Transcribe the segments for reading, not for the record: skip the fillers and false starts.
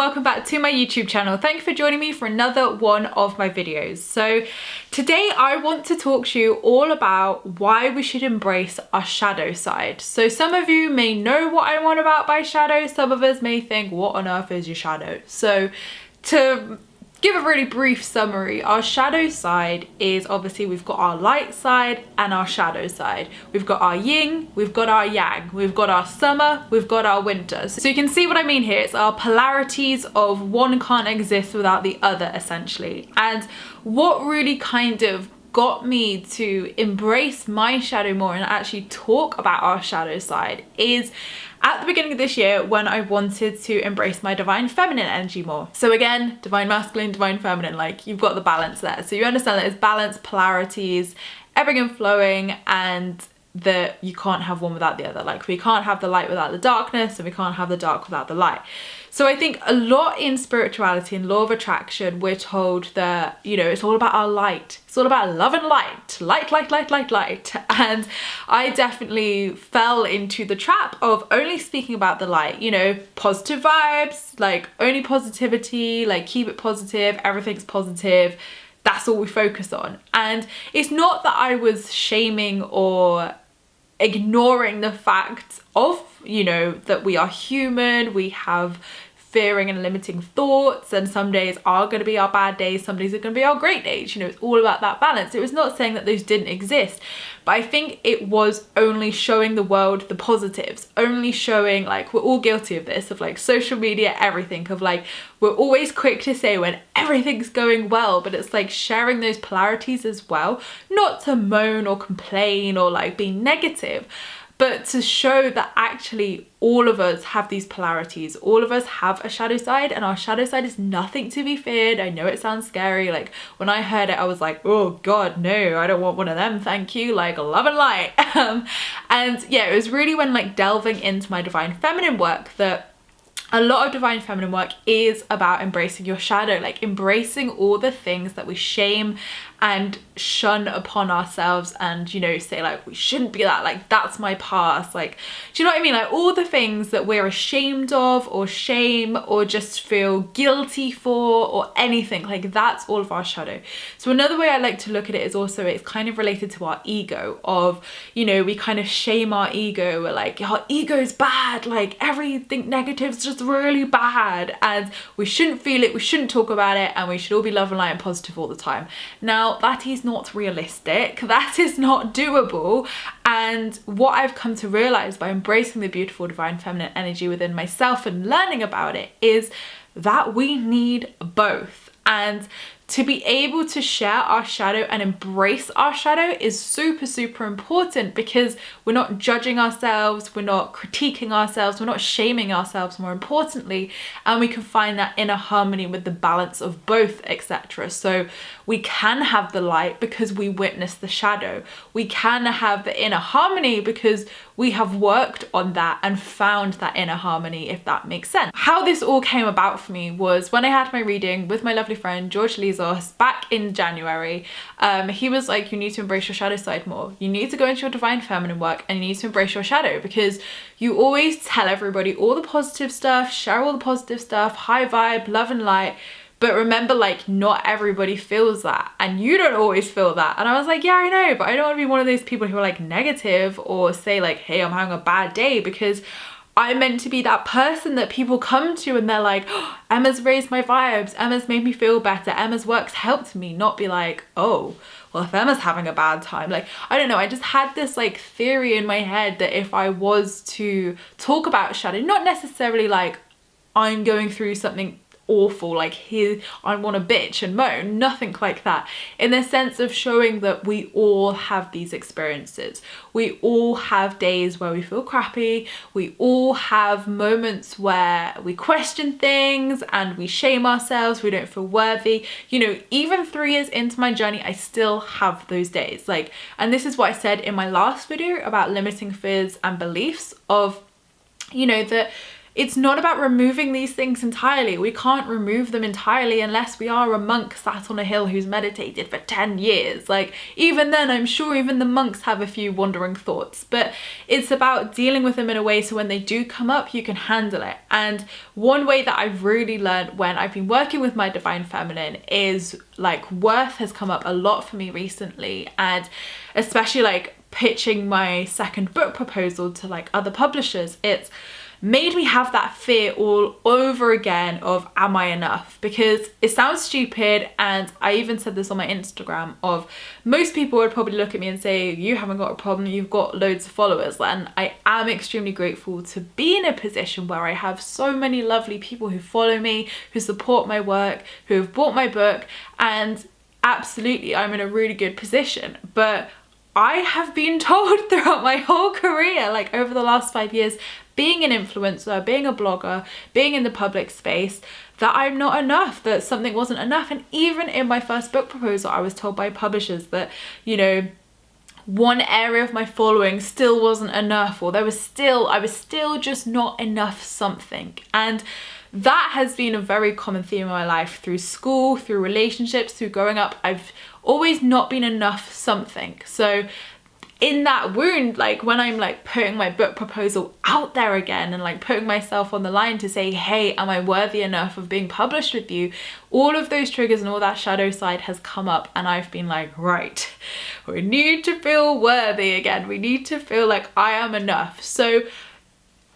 welcome back to my YouTube channel. Thank you for joining me for another one of my videos. So today I want to talk to you all about why we should embrace our shadow side. So some of you may know what I'm on about by shadow, some of us may think, what on earth is your shadow? So to give a really brief summary, our shadow side is obviously we've got our light side and our shadow side. We've got our yin, we've got our yang, we've got our summer, we've got our winter. So you can see what I mean here. It's our polarities of one can't exist without the other, essentially. And what really kind of got me to embrace my shadow more and actually talk about our shadow side is at the beginning of this year when I wanted to embrace my divine feminine energy more. So again, divine masculine, divine feminine, like you've got the balance there. So you understand that it's balance, polarities, ebbing and flowing, and that you can't have one without the other. Like we can't have the light without the darkness and we can't have the dark without the light. So I think a lot in spirituality and law of attraction, we're told that, you know, it's all about our light. It's all about love and light. Light, light, light, light, light. And I definitely fell into the trap of only speaking about the light, you know, positive vibes, like only positivity, like keep it positive, everything's positive. That's all we focus on. And it's not that I was shaming or ignoring the fact of, you know, that we are human, we have fearing and limiting thoughts, and some days are going to be our bad days, some days are going to be our great days. You know, it's all about that balance. It was not saying that those didn't exist, but I think it was only showing the world the positives, only showing, like, we're all guilty of this, of like social media, everything, of like, we're always quick to say when everything's going well, but it's like sharing those polarities as well, not to moan or complain or like be negative, but to show that actually all of us have these polarities. All of us have a shadow side, and our shadow side is nothing to be feared. I know it sounds scary. Like when I heard it, I was like, oh God, no, I don't want one of them. Thank you. Like love and light. And yeah, it was really when like delving into my divine feminine work that a lot of divine feminine work is about embracing your shadow, like embracing all the things that we shame and shun upon ourselves and, you know, say like, we shouldn't be that, like that's my past, like, do you know what I mean? Like all the things that we're ashamed of or shame or just feel guilty for or anything, like that's all of our shadow. So another way I like to look at it is also, it's kind of related to our ego of, you know, we kind of shame our ego. We're like, our ego's bad, like everything negative is just really bad and we shouldn't feel it, we shouldn't talk about it, and we should all be love and light and positive all the time. Now that is not realistic, that is not doable, and what I've come to realize by embracing the beautiful divine feminine energy within myself and learning about it is that we need both. And to be able to share our shadow and embrace our shadow is super, super important, because we're not judging ourselves, we're not critiquing ourselves, we're not shaming ourselves, more importantly, and we can find that inner harmony with the balance of both, etc. So we can have the light because we witness the shadow. We can have the inner harmony because we have worked on that and found that inner harmony, if that makes sense. How this all came about for me was when I had my reading with my lovely friend George Lizos back in January. He was like, you need to embrace your shadow side more. You need to go into your divine feminine work and you need to embrace your shadow, because you always tell everybody all the positive stuff, share all the positive stuff, high vibe, love and light. But remember, like, not everybody feels that, and you don't always feel that. And I was like, yeah, I know, but I don't want to be one of those people who are like negative or say like, hey, I'm having a bad day, because I'm meant to be that person that people come to and they're like, oh, Emma's raised my vibes, Emma's made me feel better, Emma's work's helped me, not be like, oh, well, if Emma's having a bad time, like, I don't know, I just had this like theory in my head that if I was to talk about shadow, not necessarily like I'm going through something awful, like here I want to bitch and moan, nothing like that, in the sense of showing that we all have these experiences. We all have days where we feel crappy, we all have moments where we question things and we shame ourselves, we don't feel worthy. You know, even 3 years into my journey, I still have those days. Like, and this is what I said in my last video about limiting fears and beliefs of, you know, that it's not about removing these things entirely. We can't remove them entirely unless we are a monk sat on a hill who's meditated for 10 years. Like, even then, I'm sure even the monks have a few wandering thoughts, but it's about dealing with them in a way so when they do come up, you can handle it. And one way that I've really learned when I've been working with my divine feminine is like worth has come up a lot for me recently, and especially like pitching my second book proposal to like other publishers. It's made me have that fear all over again of, am I enough? Because it sounds stupid, and I even said this on my Instagram, of most people would probably look at me and say, you haven't got a problem, you've got loads of followers. And I am extremely grateful to be in a position where I have so many lovely people who follow me, who support my work, who have bought my book, and absolutely I'm in a really good position. But I have been told throughout my whole career, like over the last 5 years, being an influencer, being a blogger, being in the public space, that I'm not enough, that something wasn't enough. And even in my first book proposal, I was told by publishers that, you know, one area of my following still wasn't enough, or I was still just not enough something. And that has been a very common theme in my life, through school, through relationships, through growing up. I've always not been enough something. So in that wound, like when I'm like putting my book proposal out there again and like putting myself on the line to say, hey, am I worthy enough of being published with you? All of those triggers and all that shadow side has come up, and I've been like, right, we need to feel worthy again. We need to feel like I am enough. So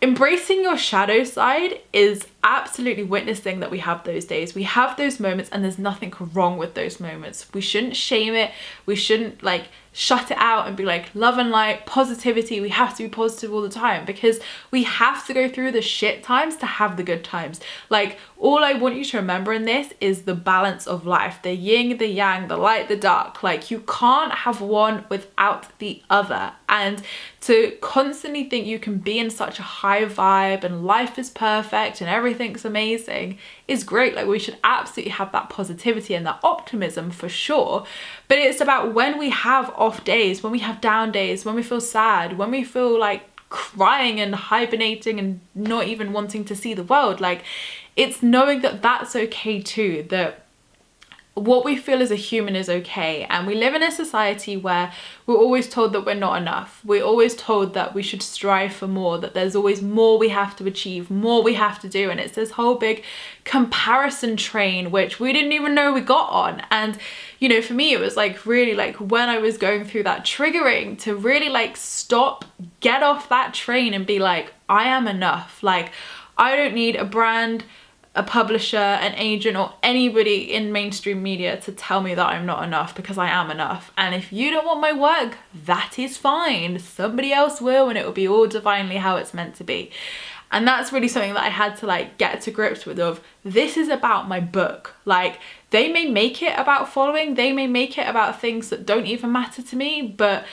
embracing your shadow side is absolutely witnessing that we have those days, we have those moments, and there's nothing wrong with those moments. We shouldn't shame it. We shouldn't like shut it out and be like, love and light, positivity, we have to be positive all the time, because we have to go through the shit times to have the good times. Like, all I want you to remember in this is the balance of life, the yin, the yang, the light, the dark. Like, you can't have one without the other. And to constantly think you can be in such a high vibe and life is perfect and everything's amazing is great. Like, we should absolutely have that positivity and that optimism for sure. But it's about when we have off days, when we have down days, when we feel sad, when we feel like crying and hibernating and not even wanting to see the world. Like, it's knowing that that's okay too, that what we feel as a human is okay. And we live in a society where we're always told that we're not enough. We're always told that we should strive for more, that there's always more we have to achieve, more we have to do. And it's this whole big comparison train, which we didn't even know we got on. And, you know, for me, it was like really like when I was going through that triggering to really like stop, get off that train and be like, I am enough. Like, I don't need a brand, a publisher, an agent, or anybody in mainstream media to tell me that I'm not enough, because I am enough. And if you don't want my work, that is fine. Somebody else will, and it will be all divinely how it's meant to be. And that's really something that I had to like get to grips with, of this is about my book. Like, they may make it about following, they may make it about things that don't even matter to me, but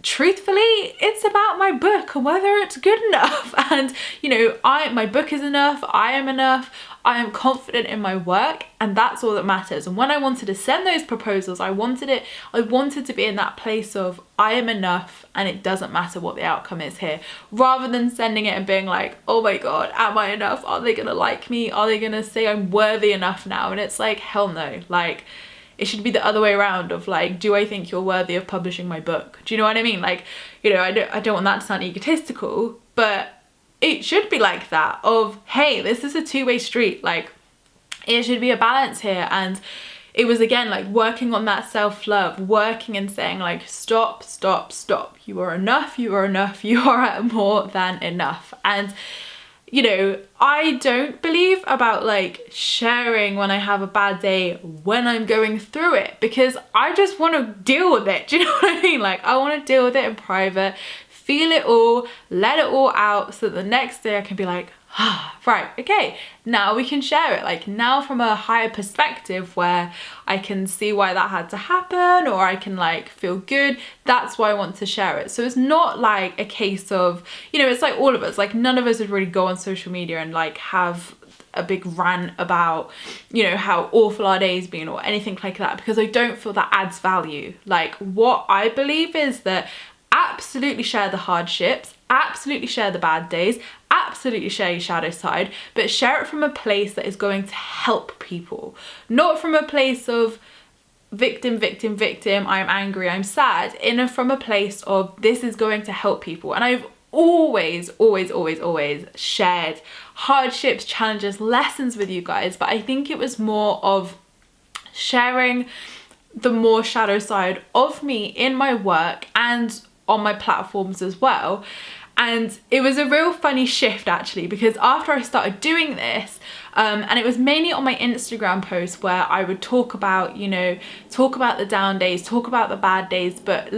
truthfully, it's about my book and whether it's good enough. And, you know, my book is enough, I am enough, I am confident in my work, and that's all that matters. And when I wanted to send those proposals, I wanted to be in that place of I am enough and it doesn't matter what the outcome is here, rather than sending it and being like, oh my god, am I enough? Are they gonna like me? Are they gonna say I'm worthy enough now? And it's like, hell no. Like, it should be the other way around, of like, do I think you're worthy of publishing my book? Do you know what I mean? Like, you know, I don't want that to sound egotistical, but it should be like that, of, hey, this is a two-way street. Like, it should be a balance here. And it was, again, like working on that self-love, working and saying like, stop, stop, stop. You are enough, you are enough, you are more than enough. And, you know, I don't believe about like sharing when I have a bad day when I'm going through it, because I just want to deal with it. Do you know what I mean? Like, I want to deal with it in private, feel it all, let it all out, so that the next day I can be like, ah, right, okay, now we can share it. Like, now from a higher perspective where I can see why that had to happen, or I can like feel good. That's why I want to share it. So it's not like a case of, you know, it's like all of us, like none of us would really go on social media and like have a big rant about, you know, how awful our day's been or anything like that, because I don't feel that adds value. Like, what I believe is that absolutely share the hardships, absolutely share the bad days, absolutely share your shadow side, but share it from a place that is going to help people, not from a place of victim, victim, victim, I'm angry, I'm sad, from a place of this is going to help people. And I've always shared hardships, challenges, lessons with you guys, but I think it was more of sharing the more shadow side of me in my work and on my platforms as well. And it was a real funny shift actually, because after I started doing this, and it was mainly on my Instagram posts where I would talk about, you know, talk about the down days, talk about the bad days, but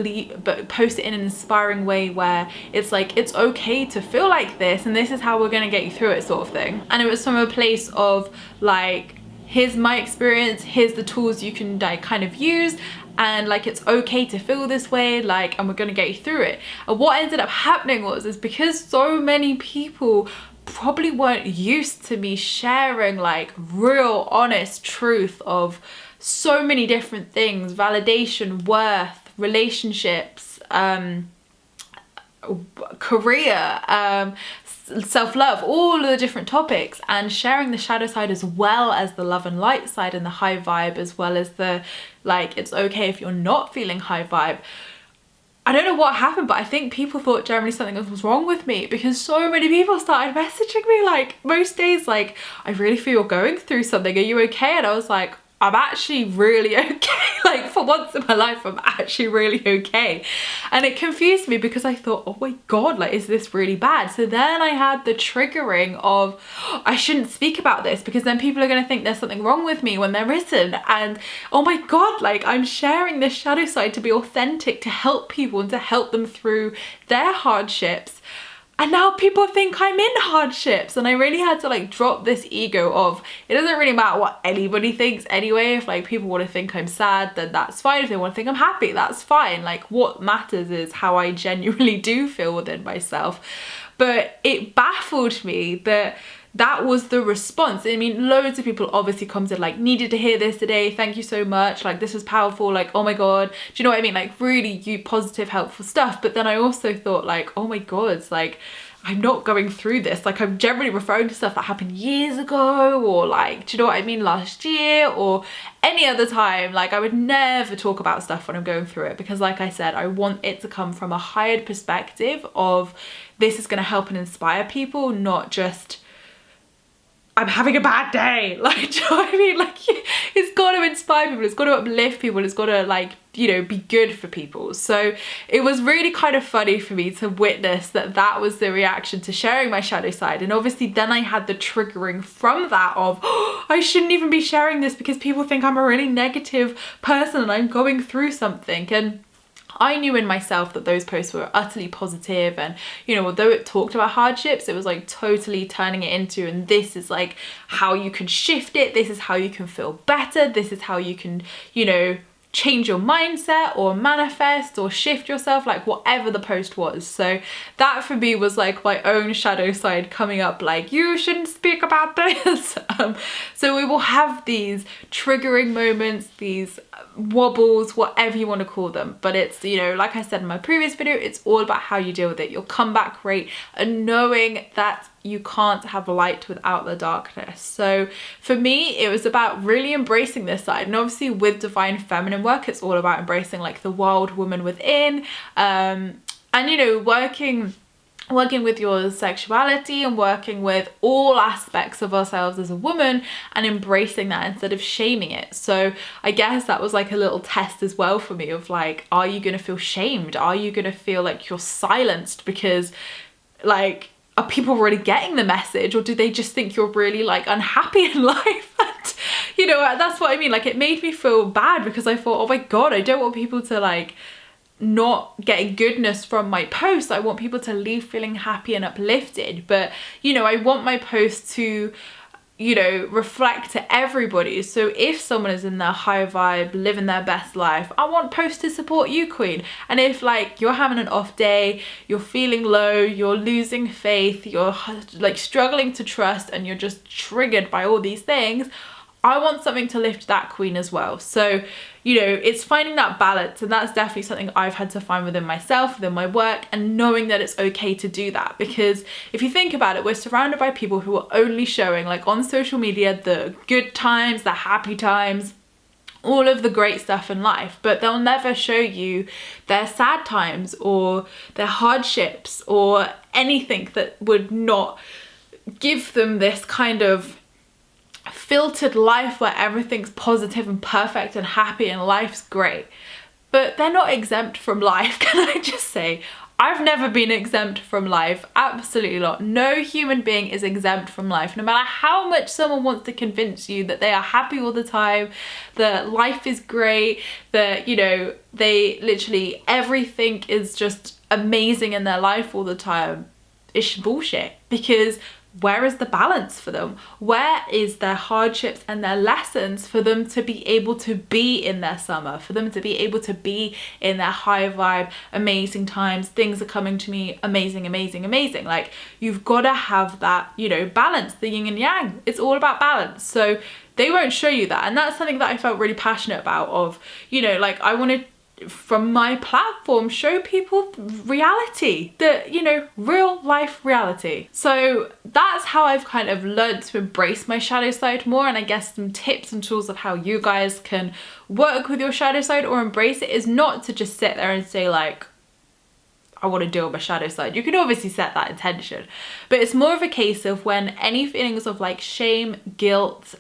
post it in an inspiring way where it's like, it's okay to feel like this and this is how we're gonna get you through it, sort of thing. And it was from a place of like, here's my experience, here's the tools you can like kind of use, and like it's okay to feel this way, like, and we're gonna get you through it. And what ended up happening is because so many people probably weren't used to me sharing like real honest truth of so many different things, validation, worth, relationships, career, self-love, all of the different topics, and sharing the shadow side as well as the love and light side and the high vibe, as well as the like it's okay if you're not feeling high vibe. I don't know what happened, but I think people thought generally something was wrong with me, because so many people started messaging me like most days like, I really feel you're going through something, are you okay? And I was like, I'm actually really okay. Like for once in my life, I'm actually really okay. And it confused me because I thought, oh my God, like, is this really bad? So then I had the triggering of, I shouldn't speak about this because then people are gonna think there's something wrong with me when there isn't. And oh my God, like I'm sharing this shadow side to be authentic, to help people and to help them through their hardships. And now people think I'm in hardships, and I really had to like drop this ego of, it doesn't really matter what anybody thinks anyway. If like people want to think I'm sad, then that's fine. If they want to think I'm happy, that's fine. Like what matters is how I genuinely do feel within myself. But it baffled me that that was the response. I mean, loads of people obviously commented like, needed to hear this today, thank you so much, like this was powerful, like oh my God, do you know what I mean, like really positive, helpful stuff. But then I also thought like, oh my God, it's like I'm not going through this, like I'm generally referring to stuff that happened years ago, or like, do you know what I mean, last year or any other time. Like I would never talk about stuff when I'm going through it, because like I said, I want it to come from a higher perspective of this is going to help and inspire people, not just I'm having a bad day. Like, do you know what I mean? Like, it's got to inspire people, it's got to uplift people, it's got to like, you know, be good for people. So it was really kind of funny for me to witness that that was the reaction to sharing my shadow side. And obviously then I had the triggering from that of, oh, I shouldn't even be sharing this because people think I'm a really negative person and I'm going through something. And I knew in myself that those posts were utterly positive, and you know, although it talked about hardships, it was like totally turning it into, and this is like how you can shift it, this is how you can feel better, this is how you can, you know, change your mindset or manifest or shift yourself, like whatever the post was. So that for me was like my own shadow side coming up, like you shouldn't speak about this. So we will have these triggering moments, these wobbles, whatever you want to call them, but it's, you know, like I said in my previous video, it's all about how you deal with it, your comeback rate, and knowing that you can't have light without the darkness. So for me, it was about really embracing this side. And obviously with Divine Feminine work, it's all about embracing like the wild woman within, and you know, working with your sexuality and working with all aspects of ourselves as a woman and embracing that instead of shaming it. So I guess that was like a little test as well for me of like, are you gonna feel shamed? Are you gonna feel like you're silenced because like, are people really getting the message, or do they just think you're really like unhappy in life? And you know, that's what I mean. Like it made me feel bad because I thought, oh my God, I don't want people to like not getting goodness from my posts. I want people to leave feeling happy and uplifted. But you know, I want my posts to, you know, reflect to everybody. So if someone is in their high vibe, living their best life, I want posts to support you, queen. And if like you're having an off day, you're feeling low, you're losing faith, you're like struggling to trust, and you're just triggered by all these things, I want something to lift that queen as well. So, you know, it's finding that balance, and that's definitely something I've had to find within myself, within my work, and knowing that it's okay to do that. Because if you think about it, we're surrounded by people who are only showing, like on social media, the good times, the happy times, all of the great stuff in life, but they'll never show you their sad times or their hardships or anything that would not give them this kind of filtered life where everything's positive and perfect and happy and life's great. But they're not exempt from life, can I just say? I've never been exempt from life, absolutely not. No human being is exempt from life, no matter how much someone wants to convince you that they are happy all the time, that life is great, that, you know, they literally, everything is just amazing in their life all the time. It's bullshit, because where is the balance for them? Where is their hardships and their lessons for them to be able to be in their summer, for them to be able to be in their high vibe, amazing times, things are coming to me, amazing, amazing, amazing. Like, you've got to have that, you know, balance, the yin and yang. It's all about balance. So they won't show you that. And that's something that I felt really passionate about, of, you know, like, I wanted from my platform show people reality, the, you know, real life reality. So that's how I've kind of learned to embrace my shadow side more, and I guess some tips and tools of how you guys can work with your shadow side or embrace it is not to just sit there and say like, I want to deal with my shadow side. You can obviously set that intention, but it's more of a case of when any feelings of like shame, guilt,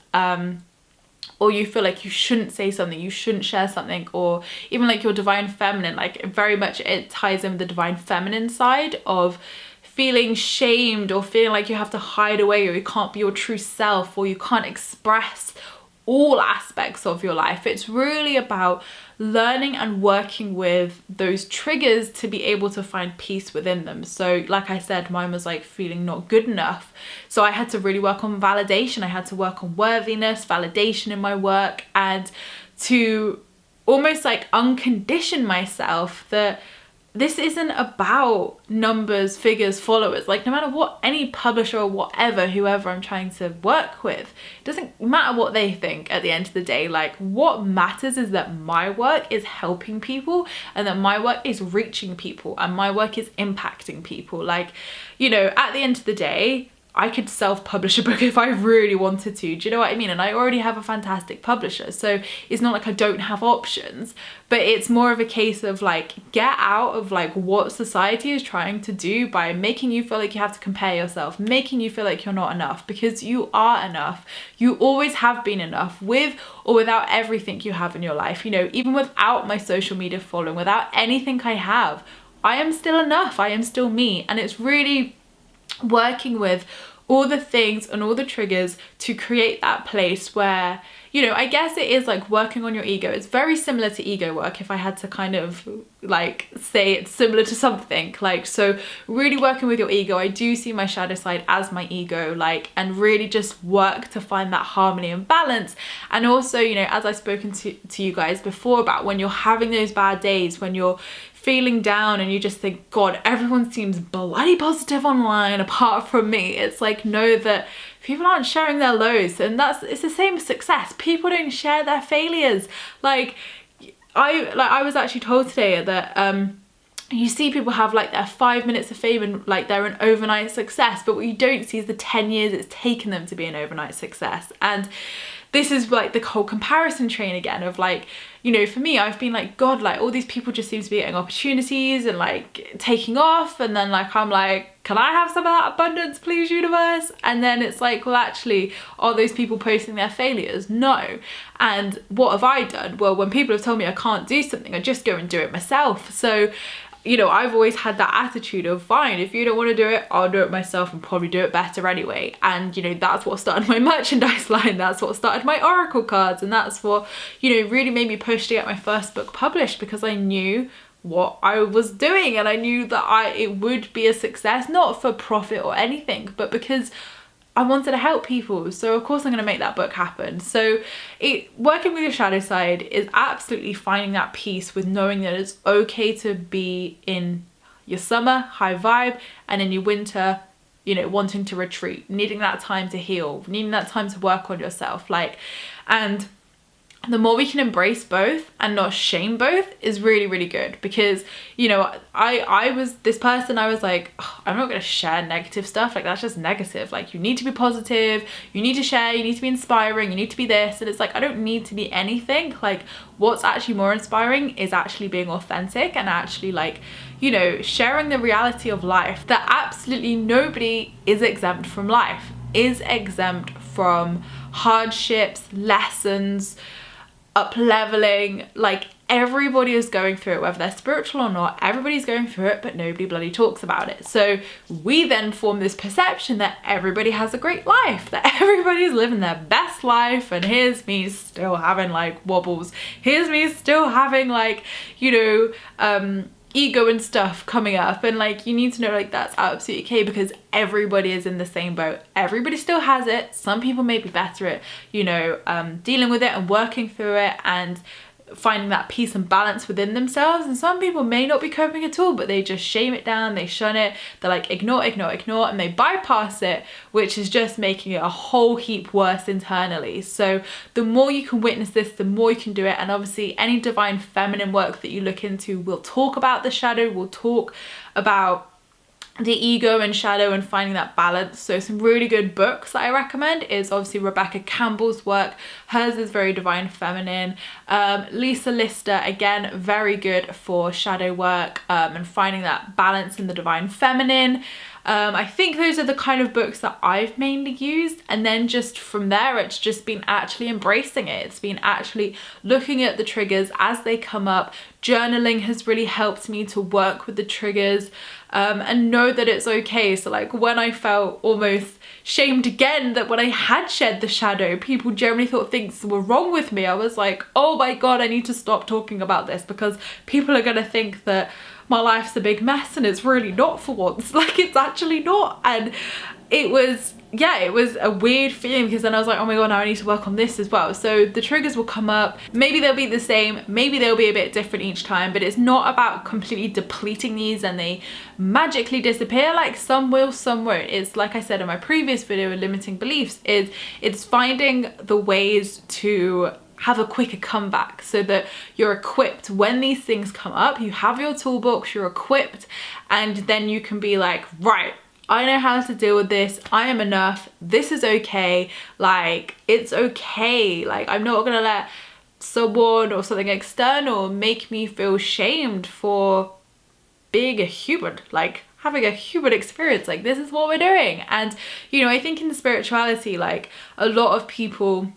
or you feel like you shouldn't say something, you shouldn't share something, or even like your divine feminine, like very much it ties in with the divine feminine side of feeling shamed or feeling like you have to hide away, or you can't be your true self, or you can't express all aspects of your life. It's really about learning and working with those triggers to be able to find peace within them. So like I said, mine was like feeling not good enough. So I had to really work on validation. I had to work on worthiness, validation in my work, and to almost like uncondition myself that this isn't about numbers, figures, followers. Like, no matter what any publisher or whatever, whoever I'm trying to work with, it doesn't matter what they think at the end of the day. Like, what matters is that my work is helping people, and that my work is reaching people, and my work is impacting people. Like, you know, at the end of the day, I could self-publish a book if I really wanted to, do you know what I mean? And I already have a fantastic publisher, so it's not like I don't have options, but it's more of a case of like, get out of like what society is trying to do by making you feel like you have to compare yourself, making you feel like you're not enough, because you are enough. You always have been enough, with or without everything you have in your life. You know, even without my social media following, without anything I have, I am still enough. I am still me. And it's really working with all the things and all the triggers to create that place where, you know, I guess it is like working on your ego. It's very similar to ego work, if I had to kind of like say it's similar to something. Like, so really working with your ego, I do see my shadow side as my ego, like, and really just work to find that harmony and balance. And also, you know, as I've spoken to you guys before about when you're having those bad days, when you're feeling down and you just think, God, everyone seems bloody positive online apart from me. It's like, know that people aren't sharing their lows, and it's the same with success. People don't share their failures. Like I was actually told today that you see people have like their 5 minutes of fame and like they're an overnight success, but what you don't see is the 10 years it's taken them to be an overnight success. And this is like the whole comparison train again of like, you know, for me, I've been like, God, like all these people just seem to be getting opportunities and like taking off, and then like I'm like, can I have some of that abundance, please, universe? And then it's like, well, actually, are those people posting their failures? No. And what have I done? Well, when people have told me I can't do something, I just go and do it myself. So, you know, I've always had that attitude of, fine, if you don't want to do it, I'll do it myself and probably do it better anyway. And, you know, that's what started my merchandise line. That's what started my oracle cards. And that's what, you know, really made me push to get my first book published, because I knew what I was doing, and I knew that it would be a success, not for profit or anything, but because I wanted to help people. So of course I'm going to make that book happen. So working with your shadow side is absolutely finding that peace with knowing that it's okay to be in your summer high vibe, and in your winter, you know, wanting to retreat, needing that time to heal, needing that time to work on yourself. Like, And the more we can embrace both and not shame both is really, really good. Because, you know, I was this person, I was like, oh, I'm not going to share negative stuff. Like, that's just negative. Like, you need to be positive, you need to share, you need to be inspiring, you need to be this. And it's like, I don't need to be anything. Like, what's actually more inspiring is actually being authentic and actually, like, you know, sharing the reality of life, that absolutely nobody is exempt from life, is exempt from hardships, lessons, up leveling. Like, everybody is going through it, whether they're spiritual or not. Everybody's going through it, but nobody bloody talks about it. So we then form this perception that everybody has a great life, that everybody's living their best life, and here's me still having like wobbles, here's me still having like, you know, ego and stuff coming up. And like, you need to know, like, that's absolutely okay, because everybody is in the same boat. Everybody still has it. Some people may be better at, you know, dealing with it and working through it and finding that peace and balance within themselves, and some people may not be coping at all, but they just shame it down, they shun it, they're like ignore, and they bypass it, which is just making it a whole heap worse internally. So the more you can witness this, the more you can do it. And obviously any divine feminine work that you look into will talk about the shadow, will talk about the ego and shadow and finding that balance. So some really good books that I recommend is obviously Rebecca Campbell's work. Hers is very divine feminine. Lisa Lister, again, very good for shadow work and finding that balance in the divine feminine. I think those are the kind of books that I've mainly used, and then just from there it's just been actually embracing it. It's been actually looking at the triggers as they come up. Journaling has really helped me to work with the triggers and know that it's okay. So like, when I felt almost shamed again that when I had shed the shadow, people generally thought things were wrong with me, I was like, oh my god, I need to stop talking about this, because people are gonna think that my life's a big mess, and it's really not for once. Like, it's actually not. And it was, yeah, it was a weird feeling, because then I was like, oh my god, now I need to work on this as well. So the triggers will come up, maybe they'll be the same, maybe they'll be a bit different each time, but it's not about completely depleting these and they magically disappear. Like, some will, some won't. It's like I said in my previous video, limiting beliefs, it's finding the ways to have a quicker comeback, so that you're equipped when these things come up. You have your toolbox, you're equipped, and then you can be like, right, I know how to deal with this, I am enough, this is okay, like, it's okay. Like, I'm not gonna let someone or something external make me feel shamed for being a human, like having a human experience. Like, this is what we're doing. And you know, I think in spirituality, like, a lot of people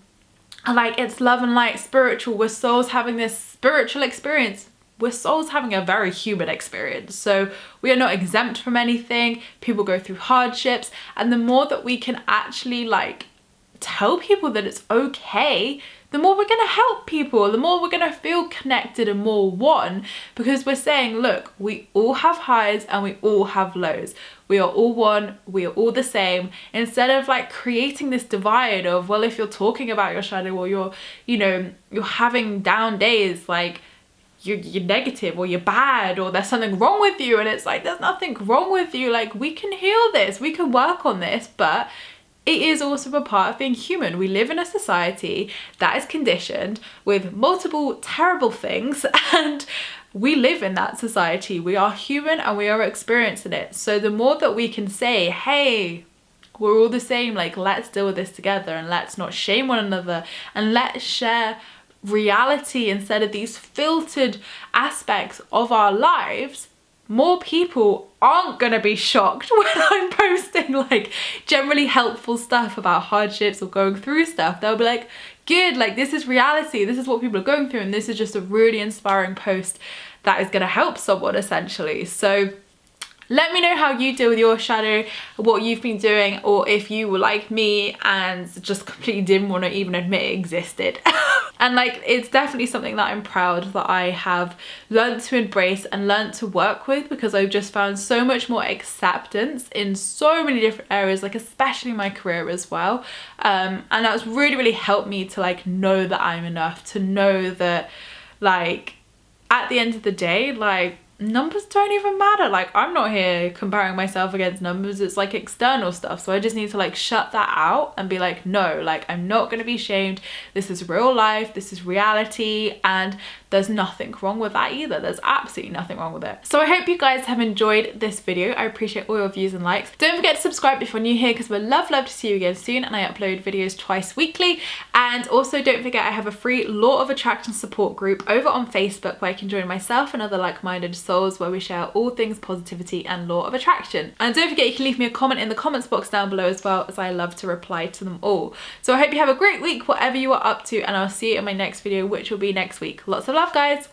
are like, it's love and light, spiritual, we're souls having this spiritual experience. We're souls having a very human experience. So we are not exempt from anything. People go through hardships, and the more that we can actually like tell people that it's okay, the more we're gonna help people, the more we're gonna feel connected and more one, because we're saying, look, we all have highs and we all have lows. We are all one, we are all the same. Instead of like creating this divide of, well, if you're talking about your shadow, or you're, you know, you're having down days, like you're negative, or you're bad, or there's something wrong with you, and it's like, there's nothing wrong with you. Like, we can heal this, we can work on this, but it is also a part of being human. We live in a society that is conditioned with multiple terrible things, and we live in that society. We are human and we are experiencing it. So the more that we can say, hey, we're all the same, like, let's deal with this together, and let's not shame one another, and let's share reality instead of these filtered aspects of our lives, more people aren't gonna be shocked when I'm posting like generally helpful stuff about hardships or going through stuff. They'll be like, good, like, this is reality, this is what people are going through, and this is just a really inspiring post that is gonna help someone, essentially. So let me know how you deal with your shadow, what you've been doing, or if you were like me and just completely didn't want to even admit it existed. And like, it's definitely something that I'm proud that I have learned to embrace and learned to work with, because I've just found so much more acceptance in so many different areas, like especially my career as well. And that's really, really helped me to like know that I'm enough, to know that like at the end of the day, like, numbers don't even matter. Like, I'm not here comparing myself against numbers. It's like external stuff. So I just need to like shut that out and be like, no, like I'm not going to be shamed. This is real life. This is reality. And there's nothing wrong with that either. There's absolutely nothing wrong with it. So I hope you guys have enjoyed this video. I appreciate all your views and likes. Don't forget to subscribe if you're new here, because we'd love to see you again soon. And I upload videos twice weekly. And also don't forget, I have a free Law of Attraction support group over on Facebook where you can join myself and other like-minded souls, where we share all things positivity and law of attraction. And don't forget, you can leave me a comment in the comments box down below as well, as I love to reply to them all. So I hope you have a great week, whatever you are up to, and I'll see you in my next video, which will be next week. Lots of love, guys.